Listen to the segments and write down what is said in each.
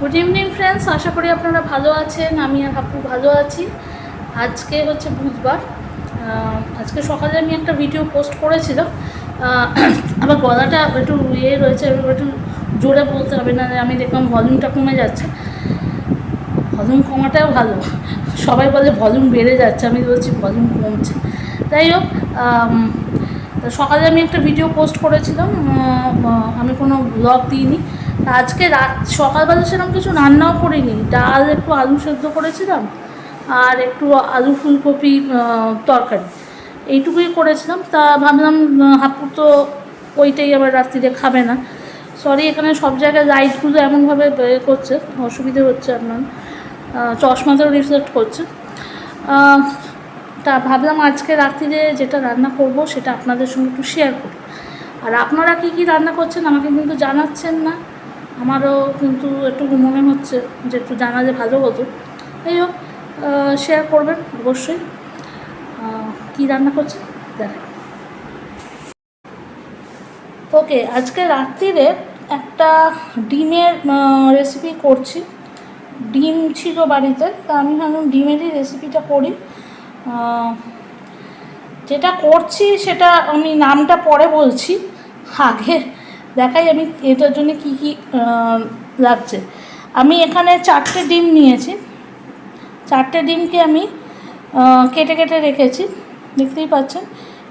Good evening friends, আশা করি আপনারা ভালো আছেন। আমি আর হাপু ভালো আছি। আজকে হচ্ছে বুধবার। আজকে সকালে আমি একটা ভিডিও পোস্ট করেছিলাম। আমার গলাটা একটু রয়েছে, একটু জোরে বলতে হবে, না আমি দেখলাম ভলিউমটা কমে যাচ্ছে। ভলিউম কমাটাও ভালো, সবাই বলে ভলিউম বেড়ে যাচ্ছে, আমি বলছি ভলিউম কমছে। যাই হোক, সকালে আমি একটা ভিডিও পোস্ট করেছিলাম, আমি কোনো ব্লগ দিইনি। আজকে সকালবেলা সেরকম কিছু রান্নাও করিনি, ডাল একটু আলু সেদ্ধ করেছিলাম আর একটু আলু ফুলকপি তরকারি, এইটুকুই করেছিলাম। তা ভাবলাম হাপুর তো ওইটাই আবার রাত্রিরে খাবে না। সরি, এখানে সব জায়গায় লাইটগুলো এমনভাবে করছে, অসুবিধে হচ্ছে আপনার, চশমাতেও রিফ্লেক্ট করছে। তা ভাবলাম আজকে রাত্রিরে যেটা রান্না করব সেটা আপনাদের সঙ্গে একটু শেয়ার করি। আর আপনারা কী কী রান্না করছেন আমাকে কিন্তু জানাচ্ছেন না, আমারও কিন্তু একটু মনে হচ্ছে যে একটু জানালে ভালো হতো। যাই হোক, শেয়ার করবেন অবশ্যই। কী রান্না করছেন দেখেন। ওকে, আজকে রাত্রিরে একটা ডিমের রেসিপি করছি। ডিম ছিল বাড়িতে, তা আমি ভাবলাম ডিমেরই রেসিপিটা করি। যেটা করছি সেটা আমি নামটা পরে বলছি, আগে দেখাই আমি এটার জন্য কি কি লাগছে। আমি এখানে 4টে ডিম নিয়েছি। 4টে ডিমকে আমি কেটে কেটে রেখেছি, দেখতেই পাচ্ছেন।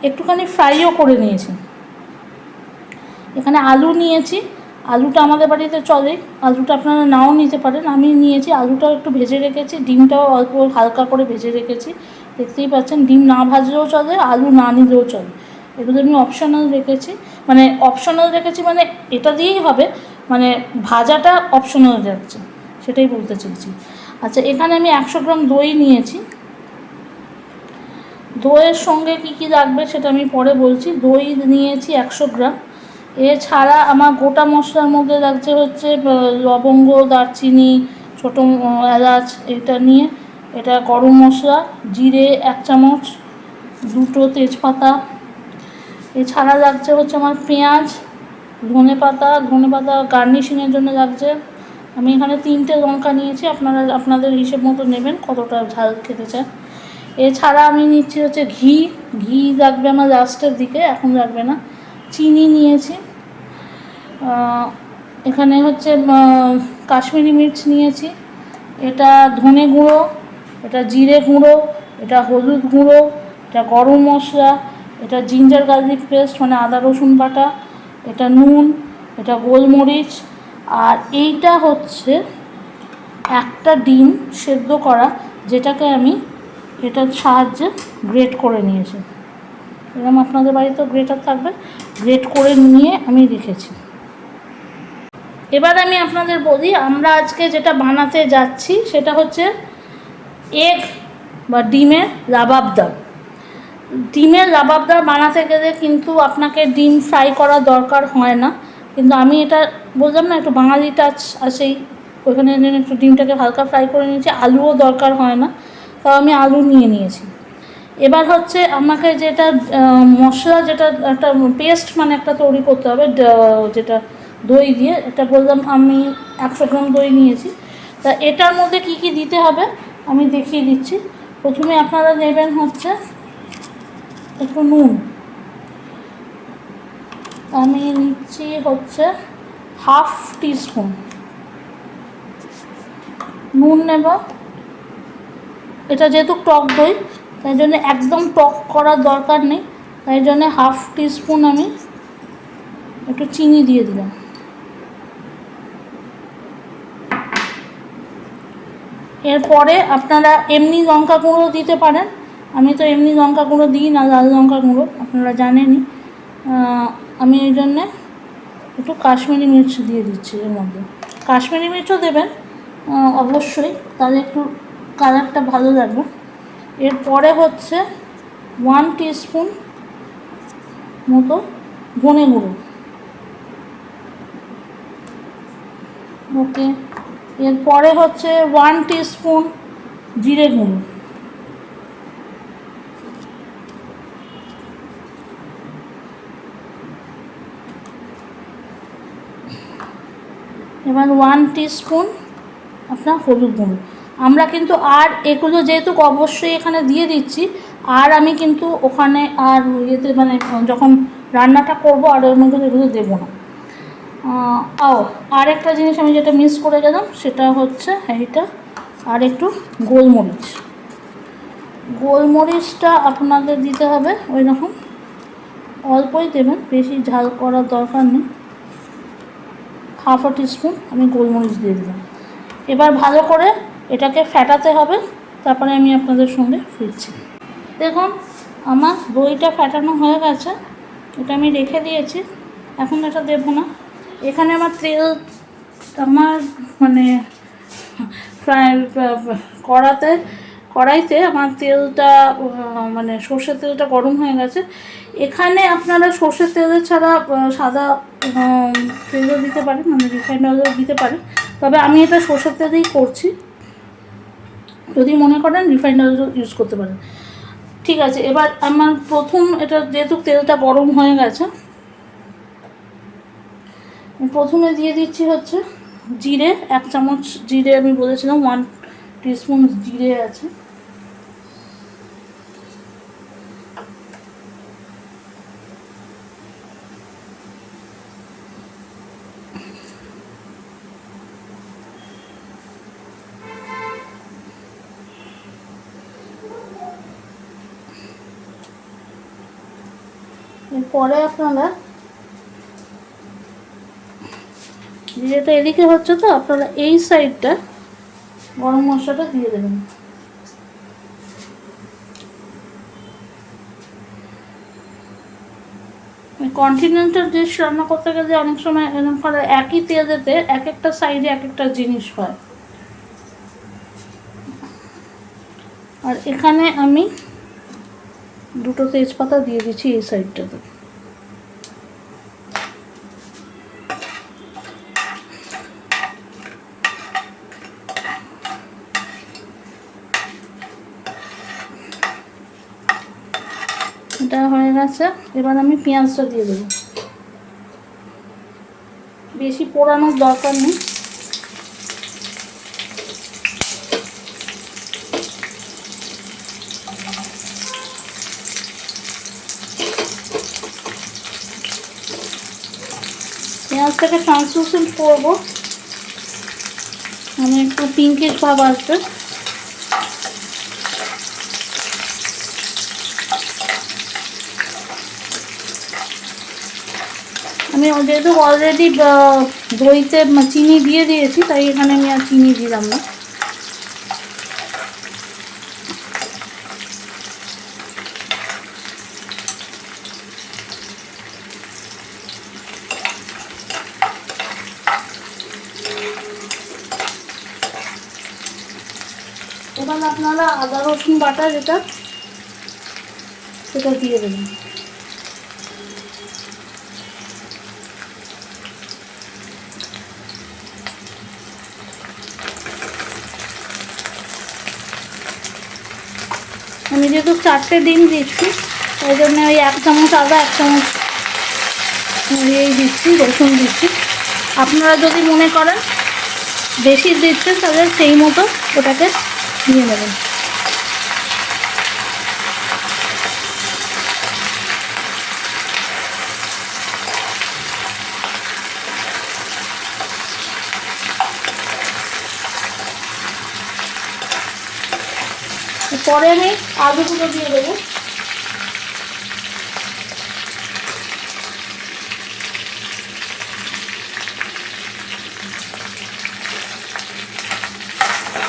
একটুখানি ফ্রাইও করে নিয়েছি। এখানে আলু নিয়েছি, আলুটা আমাদের বাড়িতে চলে, আলুটা আপনারা নাও নিতে পারেন। আমি নিয়েছি, আলুটাও একটু ভেজে রেখেছি, ডিমটাও অল্প হালকা করে ভেজে রেখেছি। দেখতেই পাচ্ছেন, ডিম না ভাজলেও চলে, আলু না নিলেও চলে, এগুলো আমি অপশনাল রেখেছি। মানে অপশনাল রেখেছি মানে এটা দিয়েই হবে, মানে ভাজাটা অপশনাল যাচ্ছে, সেটাই বলতে চেয়েছি। আচ্ছা, এখানে আমি 100 গ্রাম দই নিয়েছি। দইয়ের সঙ্গে কি কি লাগবে সেটা আমি পরে বলছি। দই নিয়েছি 100 গ্রাম। এছাড়া আমার গোটা মশলার মধ্যে লাগছে হচ্ছে লবঙ্গ, দারচিনি, ছোটো এলাচ, এটা নিয়ে, এটা গরম মশলা, জিরে 1 চামচ, 2টো তেজপাতা। এছাড়া লাগছে হচ্ছে আমার পেঁয়াজ, ধনেপাতা গার্নিশিংয়ের জন্য লাগছে। আমি এখানে 3টে লঙ্কা নিয়েছি, আপনারা আপনাদের হিসেব মতো নেবেন কতটা ঝাল খেতে চান। এছাড়া আমি নিচ্ছি হচ্ছে ঘি লাগবে আমার লাস্টের দিকে, এখন লাগবে না। চিনি নিয়েছি। এখানে হচ্ছে কাশ্মীরি মির্চ নিয়েছি, এটা ধনে গুঁড়ো, এটা জিরে গুঁড়ো, এটা হলুদ গুঁড়ো, এটা গরম মশলা, এটা জিঞ্জার গার্লিক পেস্ট মানে আদা রসুন বাটা, এটা নুন, এটা গোলমরিচ। আর এইটা হচ্ছে একটা ডিম সেদ্ধ করা, যেটাকে আমি এটার সাহায্যে গ্রেট করে নিয়েছি। এরকম আপনাদের বাড়িতে গ্রেটার থাকবে, গ্রেট করে নিয়ে আমি রেখেছি। এবার আমি আপনাদের বলি আমরা আজকে যেটা বানাতে যাচ্ছি সেটা হচ্ছে এগ বা ডিমের লাবাবদার। ডিমের লাবাবদার বানাতে গেলে কিন্তু আপনাকে ডিম ফ্রাই করার দরকার হয় না, কিন্তু আমি এটা বললাম না একটু বাঙালি টাচ আসেই, ওইখানে একটু ডিমটাকে হালকা ফ্রাই করে নিয়েছি। আলুও দরকার হয় না, তাও আমি আলু নিয়ে নিয়েছি। এবার হচ্ছে আমাকে যেটা মশলা, যেটা একটা পেস্ট মানে একটা তৈরি করতে হবে, যেটা দই দিয়ে, এটা বললাম আমি 100 গ্রাম দই নিয়েছি। তা এটার মধ্যে কি কি দিতে হবে আমি দেখিয়ে দিচ্ছি। প্রথমে আপনারা নেবেন হচ্ছে একটু নুন, আমি নিচ্ছি হচ্ছে 1/2 টিস্পুন নুন নেব। এটা যেহেতু টক দই, তাই জন্য একদম টক করার দরকার নেই, তাই জন্য 1/2 টিস্পুন আমি একটু চিনি দিয়ে দিলাম। এরপরে আপনারা এমনি লঙ্কা গুঁড়ো দিতে পারেন, আমি তো এমনি লঙ্কা গুঁড়ো দিই না, লাল লঙ্কা গুঁড়ো আপনারা জানেনই। আমি এই জন্যে একটু কাশ্মীরি মির্চ দিয়ে দিচ্ছি এর মধ্যে। কাশ্মীরি মির্চও দেবেন অবশ্যই, তাহলে একটু কালারটা ভালো লাগবে। এরপরে হচ্ছে 1 টিস্পুন মতো ধনে গুঁড়ো। ওকে, এরপরে হচ্ছে 1 টিস্পুন জিরে গুঁড়ো। এবার 1 টিস্পুন আপনার হলুদ গুঁড়ো। আমরা কিন্তু আর এগুলো যেহেতু অবশ্যই এখানে দিয়ে দিচ্ছি, আর আমি কিন্তু ওখানে আর ইয়েতে মানে যখন রান্নাটা করবো আর ওর মধ্যে এগুলো দেবো না। আর একটা জিনিস আমি যেটা মিস করে গেলাম সেটা হচ্ছে এইটা, আর একটু গোলমরিচ। গোলমরিচটা আপনাদের দিতে হবে ওই রকম অল্পই দেবেন, বেশি ঝাল করার দরকার নেই। 1/2 টিস্পুন আমি গোলমরিচ দিয়ে দিলাম। এবার ভালো করে এটাকে ফেটাতে হবে, তারপরে আমি আপনাদের সঙ্গে ফিরছি। দেখুন আমার দইটা ফেটানো হয়ে গেছে, এটা আমি রেখে দিয়েছি, এখন এটা দেবো না। এখানে আমার তেল, আমার মানে কড়াইতে আমার তেলটা মানে সর্ষের তেলটা গরম হয়ে গেছে। এখানে আপনারা সর্ষের তেলের ছাড়া সাদা তেলও দিতে পারেন, মানে রিফাইন্ড অয়েলও দিতে পারেন, তবে আমি এটা সর্ষের তেলেই করছি। যদি মনে করেন রিফাইন্ড অয়েলও ইউজ করতে পারেন। ঠিক আছে, এবার আমার প্রথম এটা যেহেতু তেলটা গরম হয়ে গেছে, প্রথমে দিয়ে দিচ্ছি হচ্ছে জিরে, 1 চামচ জিরে, আমি বলেছিলাম 1 টিস্পুন জিরে আছে। এরপরে আপনারা জিরেটা এদিকে হচ্ছে তো, আপনারা এই সাইডটা গরম মশলাটা দিয়ে দেবেন। কন্টিনেন্টাল ডিশ রান্না করতে গেলে অনেক সময় এরকম করে একই তেলেতে এক একটা সাইডে এক একটা জিনিস হয়। আর এখানে আমি 2টো তেজপাতা দিয়ে দিচ্ছি এই সাইডটাতে। এটা হয়ে গেছে, এবার আমি পেঁয়াজটা দিয়ে দেবো। বেশি পোড়ানোর দরকার নেই। পেঁয়াজটাকে ট্রান্সলুসেন্ট করবো, মানে একটু পিঙ্কিশ ভাব আসবে। আমি যেহেতু অলরেডি দইতে চিনি দিয়ে দিয়েছি, তাই এখানে আমি আর চিনি দিলাম না। এবার আপনারা আদা রসুন বাটা যেটা, সেটা দিয়ে দেবেন। আমি যেহেতু 4টে ডিম দিচ্ছি, ওই জন্য ওই 1 চামচ আদা, 1 চামচ এই দিচ্ছি, রসুন দিচ্ছি। আপনারা যদি মনে করেন বেশি দিচ্ছেন তাহলে সেই মতো ওটাকে দিয়ে নেবেন। পরে আমি আলুগুলো দিয়ে দেবো।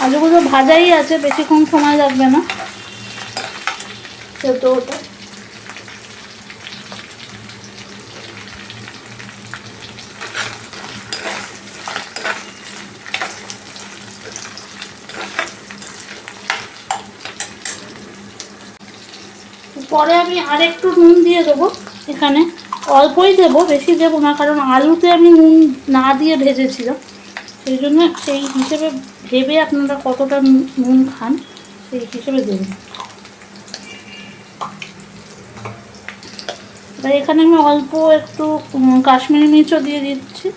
আলুগুলো ভাজাই আছে, বেশিক্ষণ সময় লাগবে না সেদ্ধ হতে। পরে আমি আরেকটু নুন দিয়ে দেবো, এখানে অল্পই দেবো, বেশি দেবো না, কারণ আলুতে আমি নুন না দিয়ে ভেজেছিলাম, সেই জন্য সেই হিসেবে ভেবে আপনারা কতটা নুন খান সেই হিসেবে দেবেন। এবার এখানে আমি অল্প একটু কাশ্মীরি মির্চও দিয়ে দিচ্ছি,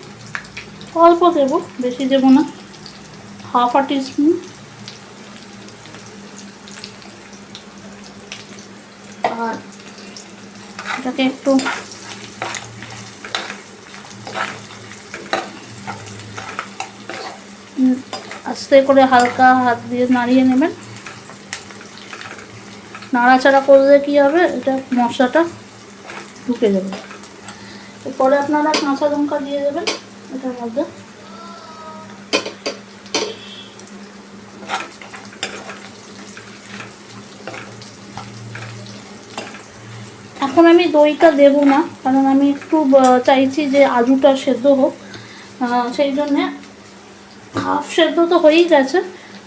অল্প দেবো, বেশি দেবো না, হাফ আ টিস্পুন, আর এটাকে একটু আস্তে করে হালকা হাত দিয়ে নাড়িয়ে নেবেন। নাড়াচাড়া করলে কি হবে, এটা মশলাটা ঢুকে যাবে। এরপরে আপনারা কাঁচা লঙ্কা দিয়ে দেবেন এটার মধ্যে। এখন আমি দইটা দেব না, কারণ আমি একটু চাইছি যে আলুটা সেদ্ধ হোক, সেই জন্যে হাফ সেদ্ধ তো হয়েই গেছে,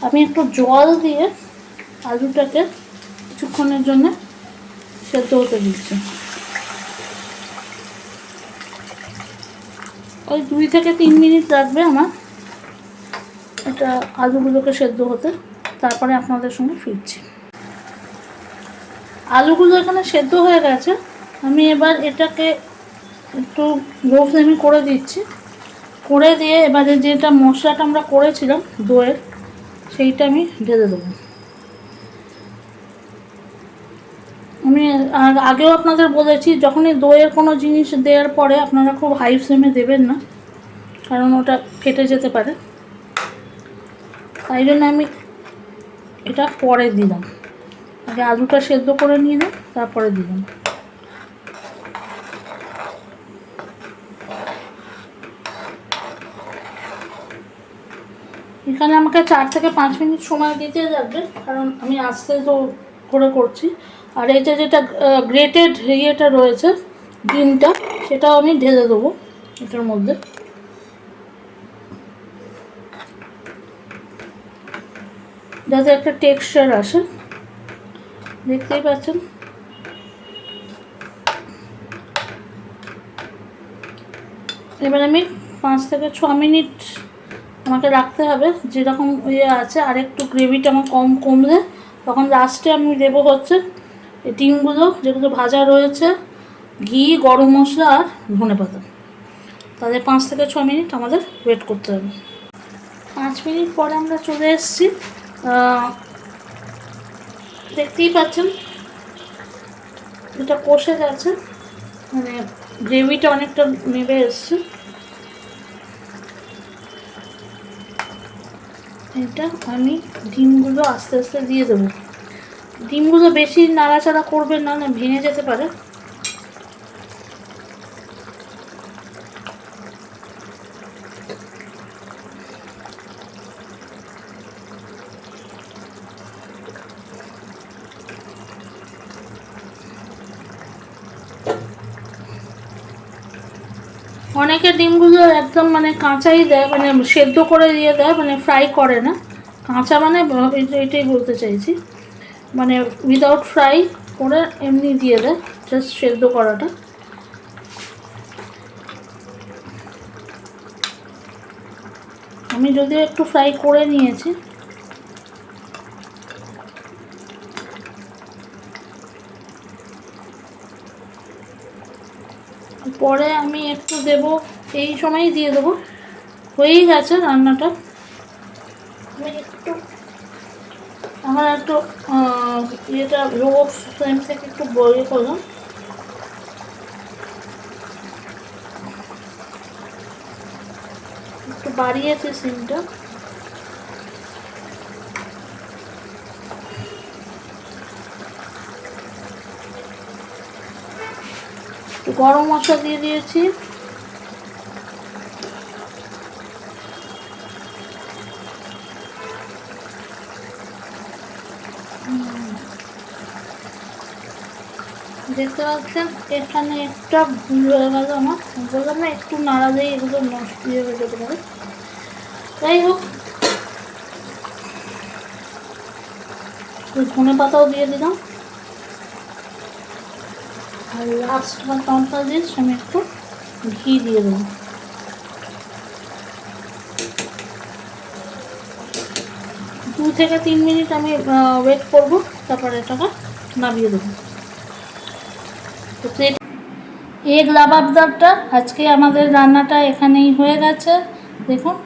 আমি একটু জল দিয়ে আলুটাকে কিছুক্ষণের জন্য সেদ্ধ হতে দিচ্ছি। ওই 2 থেকে 3 মিনিট লাগবে আমার এটা আলুগুলোকে সেদ্ধ হতে, তারপরে আপনাদের সঙ্গে ফিরছি। আলুগুলো এখানে সেদ্ধ হয়ে গেছে, আমি এবার এটাকে একটু লো ফ্লেমে করে দিচ্ছি। করে দিয়ে এবারে যেটা মশলাটা আমরা করেছিলাম দইয়ের, সেইটা আমি ঢেলে দেবো। আমি আগেও আপনাদের বলেছি, যখনই দইয়ের কোনো জিনিস দেওয়ার পরে আপনারা খুব হাই ফ্লেমে দেবেন না, কারণ ওটা ফেটে যেতে পারে। তাই জন্য আমি এটা পরে দিলাম, আগে আলুটা সেদ্ধ করে নিলাম, তারপরে দিলাম। এখানে আমাকে 4 থেকে 5 মিনিট সময় দিতে লাগবে, কারণ আমি আস্তে তো করে করছি। আর এটা যেটা গ্রেটেড ইয়েটা রয়েছে ডিমটা, সেটাও আমি ঢেলে দেবো এটার মধ্যে। যাতে একটা টেক্সচার আসে, দেখতেই পাচ্ছেন। এবার আমি 5 থেকে 6 মিনিট আমাকে রাখতে হবে, যেরকম ইয়ে আছে। আর একটু গ্রেভিটা আমার কমলে তখন লাস্টে আমি দেবো হচ্ছে এই ডিমগুলো, যেগুলো ভাজা রয়েছে, ঘি, গরম মশলা আর ধনেপাতা। তাহলে 5 থেকে 6 মিনিট আমাদের ওয়েট করতে হবে। 5 মিনিট পরে আমরা চলে এসেছি, দেখতেই পাচ্ছেন এটা কষে গেছে, মানে গ্রেভিটা অনেকটা নেমে এসছে। এটা আমি ডিমগুলো আস্তে আস্তে দিয়ে দেবো। ডিমগুলো বেশি নাড়াচাড়া করবেন না, না ভেঙে যেতে পারে। অনেকে ডিমগুলো একদম মানে কাঁচাই দেয়, মানে সেদ্ধ করে দিয়ে দেয়, মানে ফ্রাই করে না। কাঁচা মানে এটাই বলতে চাইছি, মানে উইদাউট ফ্রাই করে এমনি দিয়ে দেয়, জাস্ট সেদ্ধ করাটা। আমি যদিও একটু ফ্রাই করে নিয়েছি। পরে আমি একটু দেব, এই সময়ই দিয়ে দেবো। হয়েই গেছে রান্নাটা। আমি একটু আমার একটু ইয়েটা লো ফ্লেম থেকে একটু বয়ে করলাম। একটু বাড়িয়েছি সিমটা। একটু গরম মশলা দিয়ে দিয়েছি। দেখতে পাচ্ছেন এখানে একটা ভুল হয়ে গেল আমার, বললাম না একটু নাড়ালেই এগুলো নষ্ট হয়ে যেতে পারে। যাই হোক, ধনে পাতাও দিয়ে দিলাম। আর লাস্ট বা টনটা দিয়ে আমি একটু ঘি দিয়ে দেবো। 2 থেকে 3 মিনিট আমি ওয়েট করবো, তারপরে এটাকে নামিয়ে দেবো। তো এগ লাবাবদারটা আজকে আমাদের রান্নাটা এখানেই হয়ে গেছে। দেখুন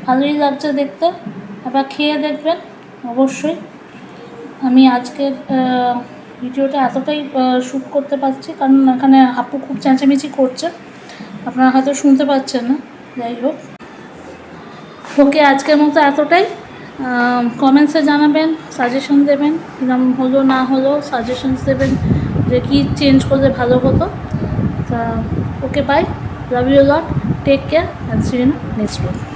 ভালোই লাগছে দেখতে। আবার খেয়ে দেখবেন অবশ্যই। আমি আজকের ভিডিওটা এতটাই শ্যুট করতে পারছি কারণ এখানে আপু খুব চেঁচামেচি করছে, আপনারা হয়তো শুনতে পাচ্ছেন না। যাই হোক, ওকে আজকের মতো এতটাই। কমেন্টসে জানাবেন, সাজেশন দেবেন, কিরম হলো না হলো সাজেশনস দেবেন যে কী চেঞ্জ করলে ভালো হতো। তা okay bye, love you lot, take care and see you in next video.